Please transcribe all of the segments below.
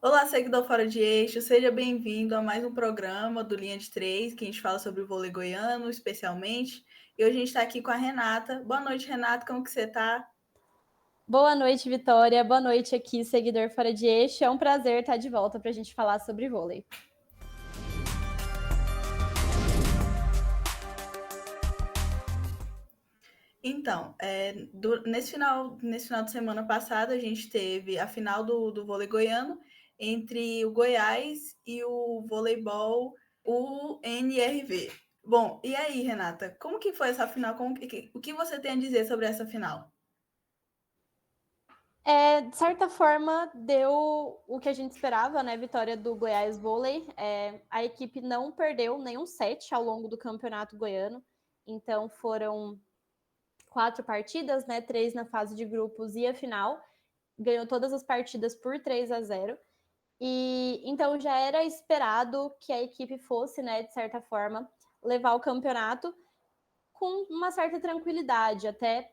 Olá, seguidor Fora de Eixo, seja bem-vindo a mais um programa do Linha de Três, que a gente fala sobre o vôlei goiano, especialmente. E hoje a gente está aqui com a Renata. Boa noite, Renata, como que você está? Boa noite, Vitória. Boa noite aqui, seguidor Fora de Eixo. É um prazer estar de volta para a gente falar sobre vôlei. Então, nesse final de semana passado, a gente teve a final do vôlei goiano entre o Goiás e o voleibol UNRV. Bom, e aí, Renata, como que foi essa final? O que você tem a dizer sobre essa final? De certa forma, deu o que a gente esperava, né? Vitória do Goiás Vôlei. A equipe não perdeu nenhum set ao longo do campeonato goiano. Então, foram 4 partidas, né? 3 na fase de grupos e a final. Ganhou todas as partidas por 3-0. E então já era esperado que a equipe fosse, né, de certa forma, levar o campeonato com uma certa tranquilidade, até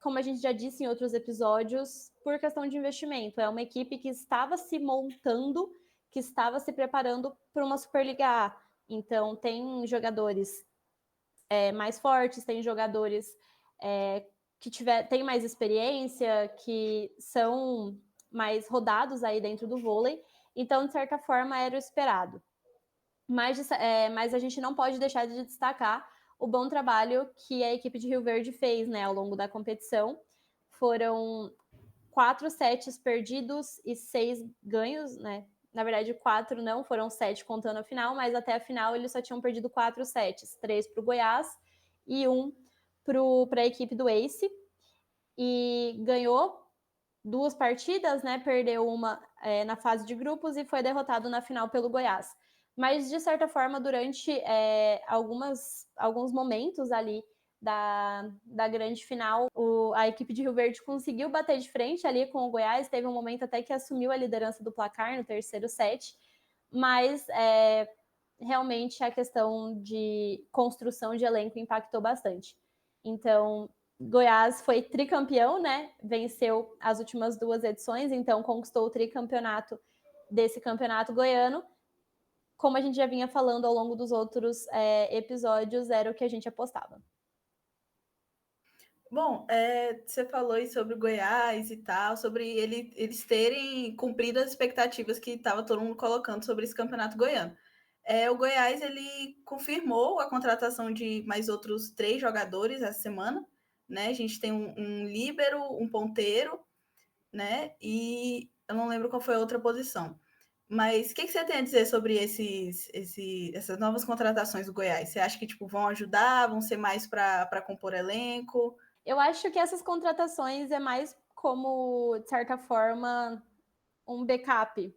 como a gente já disse em outros episódios, por questão de investimento. É uma equipe que estava se montando, que estava se preparando para uma Superliga A. Então, tem jogadores mais fortes, tem jogadores que têm mais experiência, que são mais rodados aí dentro do vôlei. Então, de certa forma, era o esperado. Mas a gente não pode deixar de destacar o bom trabalho que a equipe de Rio Verde fez, né, ao longo da competição. Foram 4 sets perdidos e 6 ganhos, né? Na verdade, 4 não, foram 7 contando a final, mas até a final eles só tinham perdido 4 sets, 3 para o Goiás e 1 para a equipe do Ace. E ganhou 2 partidas, né? Perdeu uma na fase de grupos e foi derrotado na final pelo Goiás. Mas, de certa forma, durante alguns momentos ali da grande final, a equipe de Rio Verde conseguiu bater de frente ali com o Goiás. Teve um momento até que assumiu a liderança do placar no terceiro set, mas realmente a questão de construção de elenco impactou bastante. Então, Goiás foi tricampeão, né? Venceu as últimas 2 edições, então conquistou o tricampeonato desse campeonato goiano. Como a gente já vinha falando ao longo dos outros episódios, era o que a gente apostava. Bom, você falou aí sobre o Goiás e tal, sobre eles terem cumprido as expectativas que estava todo mundo colocando sobre esse campeonato goiano. O Goiás ele confirmou a contratação de mais outros 3 jogadores essa semana, né? A gente tem um líbero, um ponteiro, né? E eu não lembro qual foi a outra posição. Mas o que você tem a dizer sobre essas novas contratações do Goiás? Você acha que tipo, vão ajudar, vão ser mais para compor elenco? Eu acho que essas contratações é mais como, de certa forma, um backup,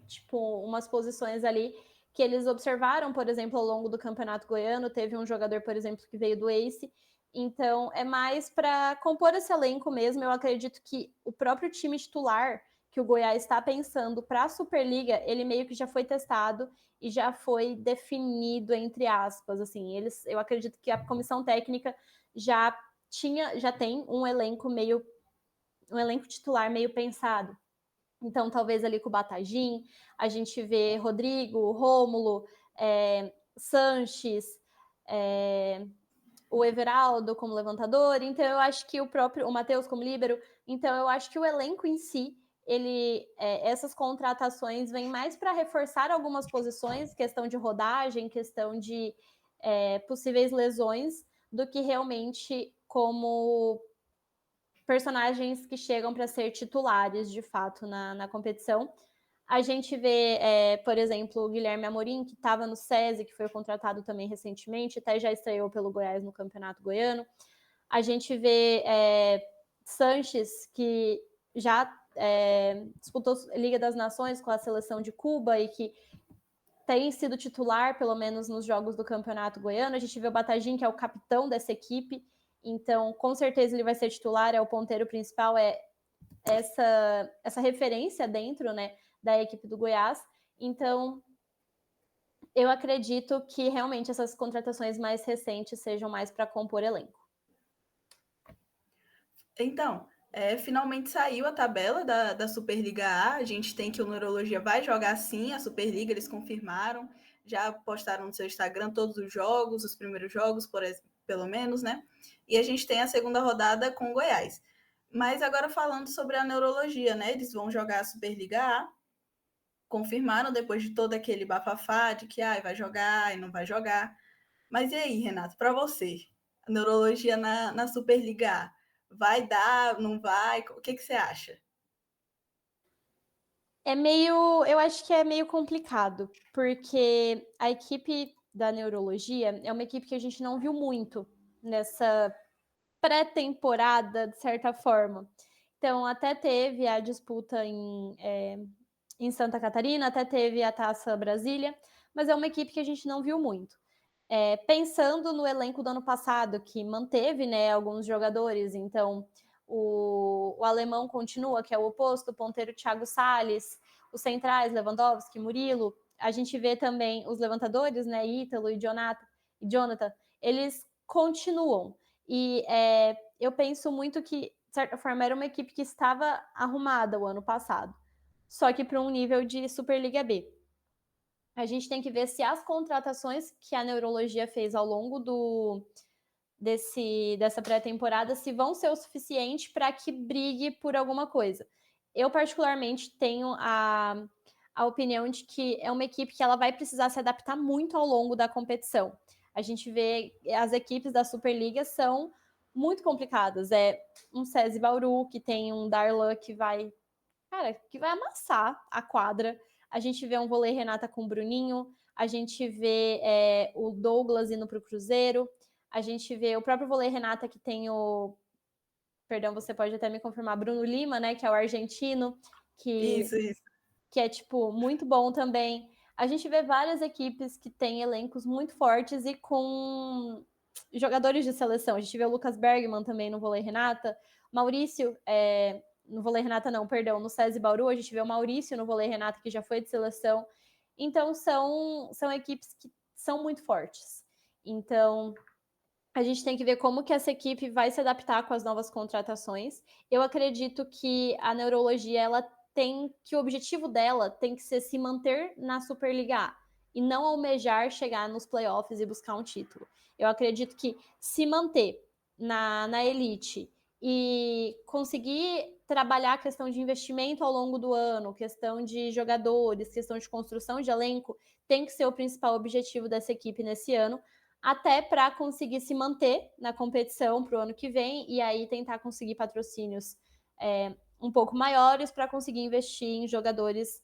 tipo, umas posições ali que eles observaram, por exemplo, ao longo do Campeonato Goiano, teve um jogador, por exemplo, que veio do Ace, então é mais para compor esse elenco mesmo. Eu acredito que o próprio time titular que o Goiás está pensando para a Superliga, ele meio que já foi testado e já foi definido, entre aspas, assim, eu acredito que a comissão técnica já tem um elenco titular meio pensado. Então, talvez ali com o Batagim, a gente vê Rodrigo, Rômulo, Sanches, o Everaldo como levantador. Então, eu acho que o Matheus como líbero. Então, eu acho que o elenco em si, essas contratações vêm mais para reforçar algumas posições, questão de rodagem, questão de possíveis lesões, do que realmente como personagens que chegam para ser titulares de fato na competição. A gente vê, por exemplo, o Guilherme Amorim, que estava no SESI, que foi contratado também recentemente, até já estreou pelo Goiás no Campeonato Goiano. A gente vê Sanches, que já disputou Liga das Nações com a seleção de Cuba e que tem sido titular, pelo menos nos jogos do Campeonato Goiano. A gente vê o Batagim, que é o capitão dessa equipe, então com certeza ele vai ser titular, é o ponteiro principal, essa referência dentro, né, da equipe do Goiás. Então, eu acredito que realmente essas contratações mais recentes sejam mais para compor elenco. Então, Finalmente saiu a tabela da Superliga A. A gente tem que o Neurologia vai jogar sim a Superliga, eles confirmaram. Já postaram no seu Instagram todos os jogos, os primeiros jogos, pelo menos, né? E a gente tem a segunda rodada com o Goiás. Mas agora falando sobre a Neurologia, né? Eles vão jogar a Superliga A. Confirmaram depois de todo aquele bafafá de que vai jogar e não vai jogar. Mas e aí, Renato, para você, a neurologia na Superliga A, vai dar, não vai? O que você acha? Eu acho que é meio complicado, porque a equipe da neurologia é uma equipe que a gente não viu muito nessa pré-temporada, de certa forma. Então, até teve a disputa em Santa Catarina, até teve a Taça Brasília, mas é uma equipe que a gente não viu muito. Pensando no elenco do ano passado, que manteve, né, alguns jogadores, então o alemão continua, que é o oposto, o ponteiro Thiago Salles, os centrais, Lewandowski, Murilo, a gente vê também os levantadores, né, Ítalo e Jonathan, eles continuam. E eu penso muito que, de certa forma, era uma equipe que estava arrumada o ano passado, só que para um nível de Superliga B. A gente tem que ver se as contratações que a neurologia fez ao longo dessa pré-temporada se vão ser o suficiente para que brigue por alguma coisa. Eu, particularmente, tenho a opinião de que é uma equipe que ela vai precisar se adaptar muito ao longo da competição. A gente vê as equipes da Superliga são muito complicadas. É um SESI Bauru, que tem um Darlan que vai amassar a quadra. A gente vê um vôlei Renata com o Bruninho, a gente vê o Douglas indo para o Cruzeiro, a gente vê o próprio vôlei Renata que tem perdão, você pode até me confirmar, Bruno Lima, né, que é o argentino, que, Isso. que é, tipo, muito bom também. A gente vê várias equipes que têm elencos muito fortes e com jogadores de seleção. A gente vê o Lucas Bergman também no vôlei Renata, Maurício, no vôlei Renata não, perdão, no SESI Bauru, a gente vê o Maurício no vôlei Renata, que já foi de seleção. Então, são equipes que são muito fortes. Então, a gente tem que ver como que essa equipe vai se adaptar com as novas contratações. Eu acredito que a neurologia, ela tem que o objetivo dela tem que ser se manter na Superliga A e não almejar chegar nos playoffs e buscar um título. Eu acredito que se manter na elite e conseguir trabalhar a questão de investimento ao longo do ano, questão de jogadores, questão de construção de elenco, tem que ser o principal objetivo dessa equipe nesse ano, até para conseguir se manter na competição para o ano que vem e aí tentar conseguir patrocínios um pouco maiores para conseguir investir em jogadores.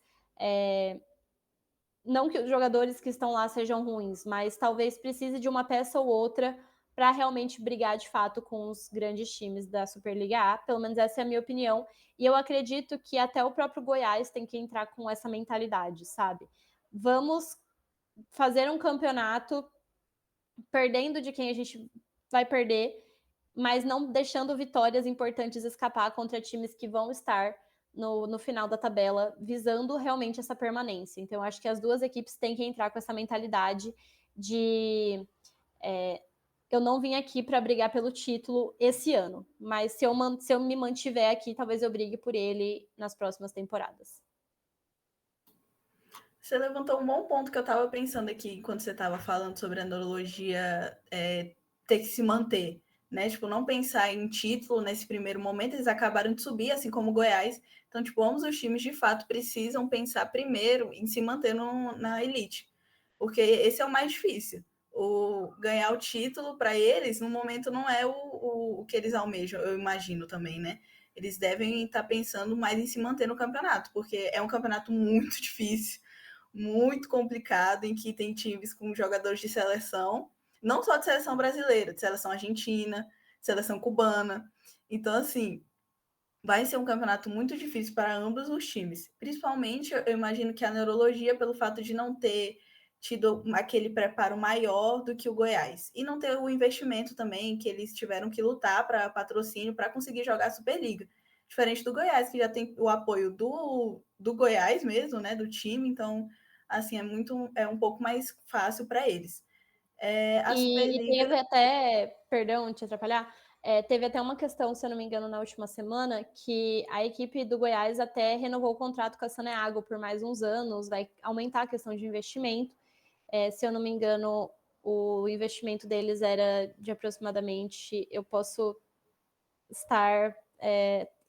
Não que os jogadores que estão lá sejam ruins, mas talvez precise de uma peça ou outra para realmente brigar de fato com os grandes times da Superliga A. Pelo menos essa é a minha opinião. E eu acredito que até o próprio Goiás tem que entrar com essa mentalidade, sabe? Vamos fazer um campeonato perdendo de quem a gente vai perder, mas não deixando vitórias importantes escapar contra times que vão estar no final da tabela, visando realmente essa permanência. Então, acho que as duas equipes têm que entrar com essa mentalidade de eu não vim aqui para brigar pelo título esse ano, mas se eu me mantiver aqui, talvez eu brigue por ele nas próximas temporadas. Você levantou um bom ponto que eu estava pensando aqui enquanto você estava falando sobre a neurologia ter que se manter, né? Tipo, não pensar em título nesse primeiro momento, eles acabaram de subir, assim como o Goiás. Então, tipo, ambos os times de fato precisam pensar primeiro em se manter na elite, porque esse é o mais difícil. Ganhar o título para eles, no momento, não é o que eles almejam, eu imagino também, né? Eles devem estar pensando mais em se manter no campeonato, porque é um campeonato muito difícil, muito complicado, em que tem times com jogadores de seleção, não só de seleção brasileira, de seleção argentina, seleção cubana. Então, assim, vai ser um campeonato muito difícil para ambos os times. Principalmente, eu imagino que a neurologia, pelo fato de não ter tido aquele preparo maior do que o Goiás. E não ter o investimento também, que eles tiveram que lutar para patrocínio para conseguir jogar a Superliga. Diferente do Goiás, que já tem o apoio do Goiás mesmo, né? Do time, então assim, é um pouco mais fácil para eles. A E Superliga. teve até, perdão te atrapalhar, Teve até uma questão, se eu não me engano, na última semana, que a equipe do Goiás até renovou o contrato com a Saneago por mais uns anos, vai aumentar a questão de investimento. Se eu não me engano, o investimento deles era de aproximadamente, eu posso estar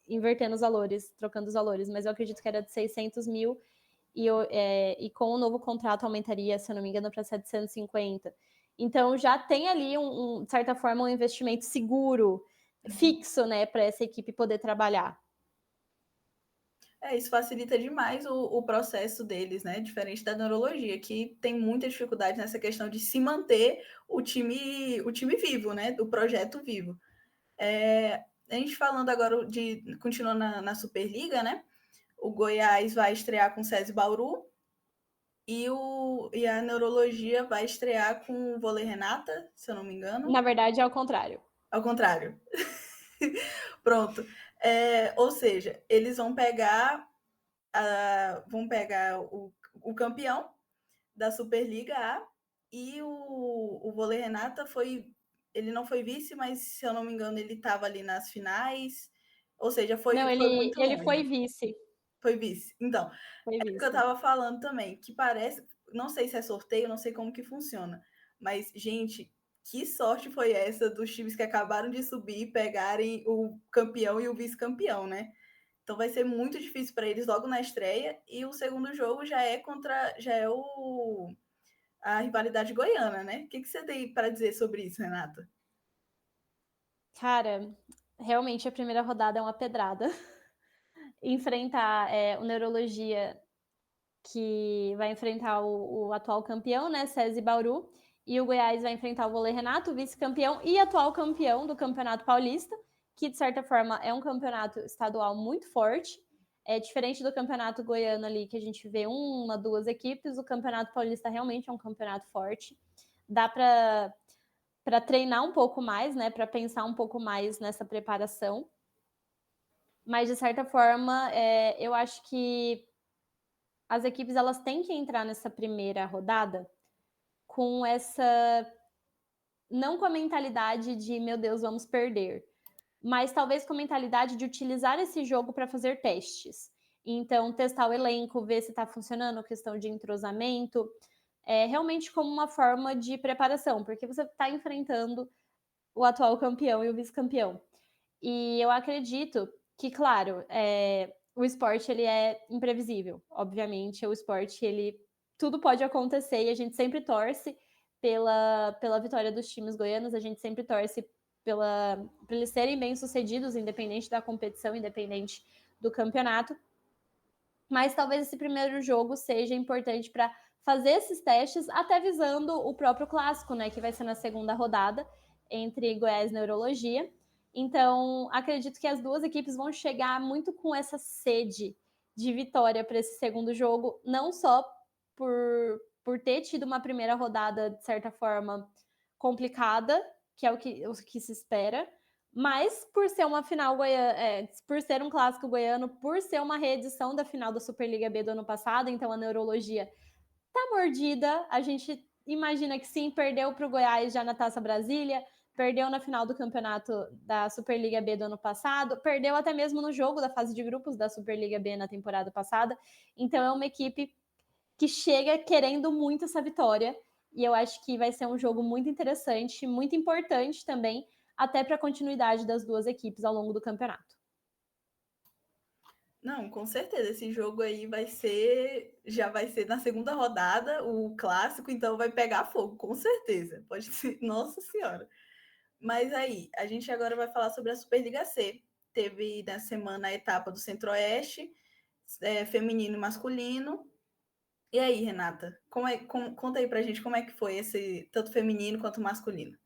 invertendo os valores, trocando os valores, mas eu acredito que era de 600 mil e com o novo contrato aumentaria, se eu não me engano, para 750. Então já tem ali, de certa forma, um investimento seguro, fixo, né, para essa equipe poder trabalhar. Isso facilita demais o processo deles, né? Diferente da neurologia, que tem muita dificuldade nessa questão de se manter o time vivo, né? Do projeto vivo. A gente falando agora continuando na Superliga, né? O Goiás vai estrear com o SESI Bauru e a neurologia vai estrear com o Vôlei Renata, se eu não me engano. Na verdade, é ao contrário. Ao contrário. Pronto. Ou seja, eles vão pegar o campeão da Superliga A e o Vôlei Renata ele não foi vice, mas se eu não me engano ele estava ali nas finais, ou seja, foi muito ele longe. foi vice. Foi vice. Então, foi vice. O que eu estava falando também, que parece, não sei se é sorteio, não sei como que funciona, mas, gente, que sorte foi essa dos times que acabaram de subir pegarem o campeão e o vice-campeão, né? Então vai ser muito difícil para eles logo na estreia, e o segundo jogo já é a rivalidade goiana, né? O que você tem para dizer sobre isso, Renata? Cara, realmente a primeira rodada é uma pedrada. Enfrentar o Neurologia, que vai enfrentar o atual campeão, né, SESI Bauru, e o Goiás vai enfrentar o Vôlei Renato, vice-campeão e atual campeão do Campeonato Paulista, que de certa forma é um campeonato estadual muito forte. É diferente do Campeonato Goiano ali, que a gente vê uma, duas equipes, o Campeonato Paulista realmente é um campeonato forte. Dá para treinar um pouco mais, né, para pensar um pouco mais nessa preparação. Mas, de certa forma, eu acho que as equipes elas têm que entrar nessa primeira rodada com essa... não com a mentalidade de, meu Deus, vamos perder, mas talvez com a mentalidade de utilizar esse jogo para fazer testes. Então, testar o elenco, ver se está funcionando, questão de entrosamento, realmente como uma forma de preparação, porque você está enfrentando o atual campeão e o vice-campeão. E eu acredito que, claro, o esporte ele é imprevisível. Obviamente, o esporte tudo pode acontecer e a gente sempre torce pela vitória dos times goianos, a gente sempre torce para eles serem bem-sucedidos, independente da competição, independente do campeonato. Mas talvez esse primeiro jogo seja importante para fazer esses testes, até visando o próprio clássico, né, que vai ser na segunda rodada entre Goiás e Neurologia. Então, acredito que as duas equipes vão chegar muito com essa sede de vitória para esse segundo jogo, não só por ter tido uma primeira rodada, de certa forma, complicada, que é o que se espera, mas por ser uma final goiana, por ser um clássico goiano, por ser uma reedição da final da Superliga B do ano passado, então a neurologia tá mordida. A gente imagina que sim, perdeu para o Goiás já na Taça Brasília, perdeu na final do campeonato da Superliga B do ano passado, perdeu até mesmo no jogo da fase de grupos da Superliga B na temporada passada. Então é uma equipe que chega querendo muito essa vitória, e eu acho que vai ser um jogo muito interessante, muito importante também, até para a continuidade das duas equipes ao longo do campeonato. Não, com certeza. Esse jogo aí já vai ser na segunda rodada, o clássico, então vai pegar fogo, com certeza. Pode ser, nossa senhora. Mas aí, a gente agora vai falar sobre a Superliga C. Teve na semana a etapa do Centro-Oeste, feminino e masculino. E aí, Renata, conta aí pra gente como é que foi esse, tanto feminino quanto masculino.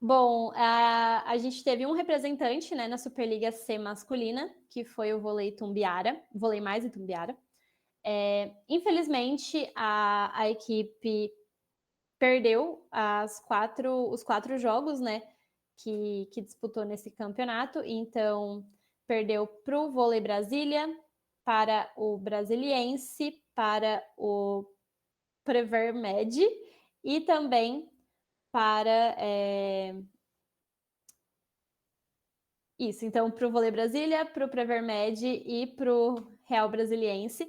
Bom, a gente teve um representante, né, na Superliga C masculina, que foi o Vôlei Tumbiara, Vôlei Mais e Tumbiara. Infelizmente, a equipe perdeu os quatro jogos, né, que disputou nesse campeonato. Então, perdeu para o Vôlei Brasília, para o Brasiliense, para o Prever Med e também para Isso, então para o Vôlei Brasília, para o Prevermed e para o Real Brasiliense.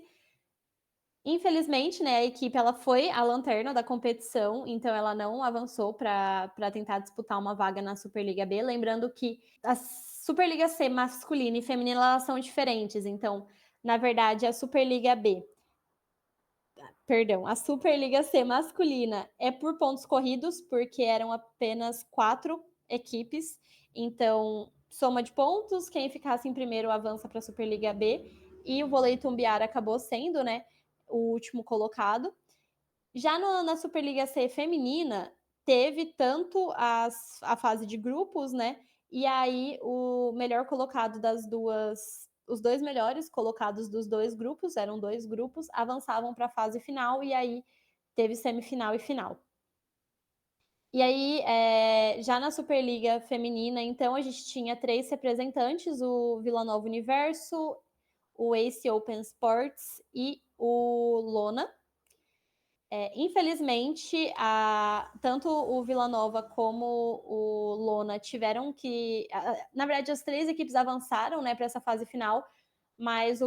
Infelizmente, né, a equipe ela foi a lanterna da competição, então ela não avançou para tentar disputar uma vaga na Superliga B. Lembrando que a Superliga C masculina e feminina elas são diferentes, então, na verdade, a Superliga B, perdão, a Superliga C masculina é por pontos corridos, porque eram apenas 4 equipes, então, soma de pontos, quem ficasse em primeiro avança para a Superliga B, e o Vôlei Tumbiara acabou sendo, né, o último colocado. Já na Superliga C feminina, teve tanto a fase de grupos, né? E aí o melhor colocado das duas, os dois melhores colocados dos dois grupos, eram 2 grupos, avançavam para a fase final e aí teve semifinal e final. E aí, já na Superliga feminina, então a gente tinha 3 representantes, o Vila Nova Universo, o Ace Open Sports e o Lona. Infelizmente, tanto o Vila Nova como o Lona tiveram que. Na verdade, as 3 equipes avançaram, né, para essa fase final, mas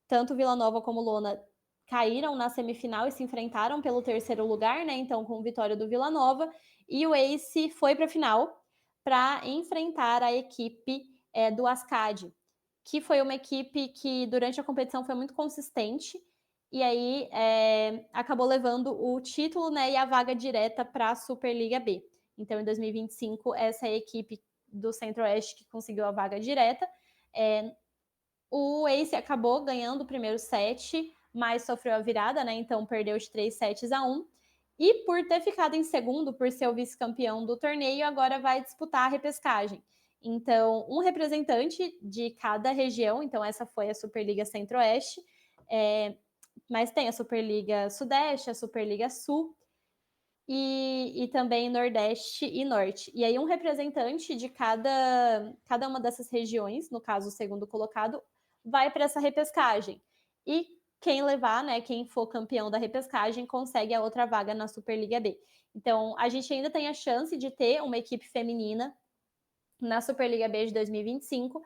tanto o Vila Nova como o Lona caíram na semifinal e se enfrentaram pelo 3º lugar, né? Então, com vitória do Vila Nova. E o Ace foi para a final para enfrentar a equipe do Ascad, que foi uma equipe que durante a competição foi muito consistente e aí acabou levando o título, né, e a vaga direta para a Superliga B. Então, em 2025, essa é a equipe do Centro-Oeste que conseguiu a vaga direta. O Ace acabou ganhando o primeiro set, mas sofreu a virada, né? Então perdeu os 3-1. E por ter ficado em segundo, por ser o vice-campeão do torneio, agora vai disputar a repescagem. Então, um representante de cada região, então essa foi a Superliga Centro-Oeste, mas tem a Superliga Sudeste, a Superliga Sul e também Nordeste e Norte. E aí um representante de cada uma dessas regiões, no caso o segundo colocado, vai para essa repescagem. E quem levar, né, quem for campeão da repescagem, consegue a outra vaga na Superliga B. Então, a gente ainda tem a chance de ter uma equipe feminina na Superliga B de 2025.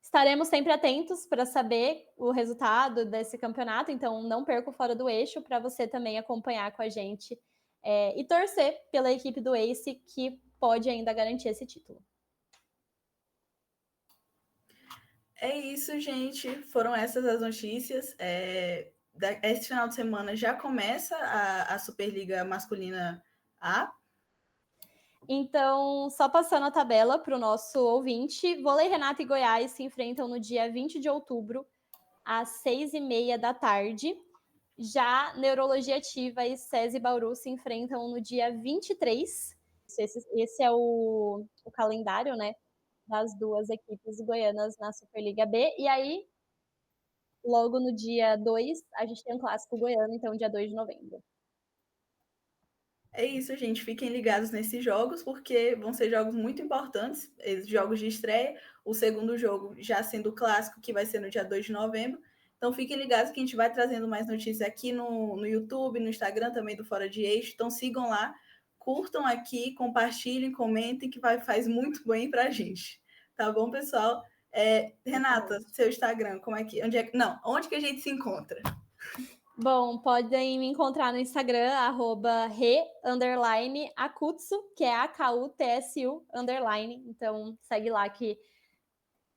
Estaremos sempre atentos para saber o resultado desse campeonato, então não perca o Fora do Eixo para você também acompanhar com a gente e torcer pela equipe do Ace, que pode ainda garantir esse título. É isso, gente. Foram essas as notícias. Esse final de semana já começa a Superliga Masculina A. Então, só passando a tabela para o nosso ouvinte, Vôlei Renata e Goiás se enfrentam no dia 20 de outubro, às 6h30 da tarde. Já Neurologia Ativa e SESI Bauru se enfrentam no dia 23. Esse é o calendário, né, das duas equipes goianas na Superliga B. E aí, logo no dia 2, a gente tem um clássico goiano, então dia 2 de novembro. É isso, gente. Fiquem ligados nesses jogos, porque vão ser jogos muito importantes, jogos de estreia. O segundo jogo já sendo o clássico, que vai ser no dia 2 de novembro. Então fiquem ligados que a gente vai trazendo mais notícias aqui no YouTube, no Instagram também do Fora de Eixo. Então sigam lá, curtam aqui, compartilhem, comentem, que faz muito bem para a gente. Tá bom, pessoal? Renata, seu Instagram, onde que a gente se encontra? Bom, podem me encontrar no Instagram, @re_akutsu, que é AKUTSU_. Então, segue lá que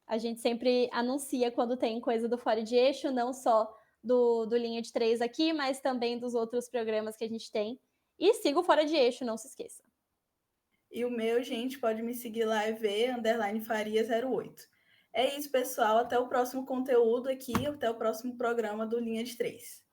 a gente sempre anuncia quando tem coisa do Fora de Eixo, não só do Linha de 3 aqui, mas também dos outros programas que a gente tem. E siga o Fora de Eixo, não se esqueça. E o meu, gente, pode me seguir lá, _Faria08. É isso, pessoal. Até o próximo conteúdo aqui, até o próximo programa do Linha de 3.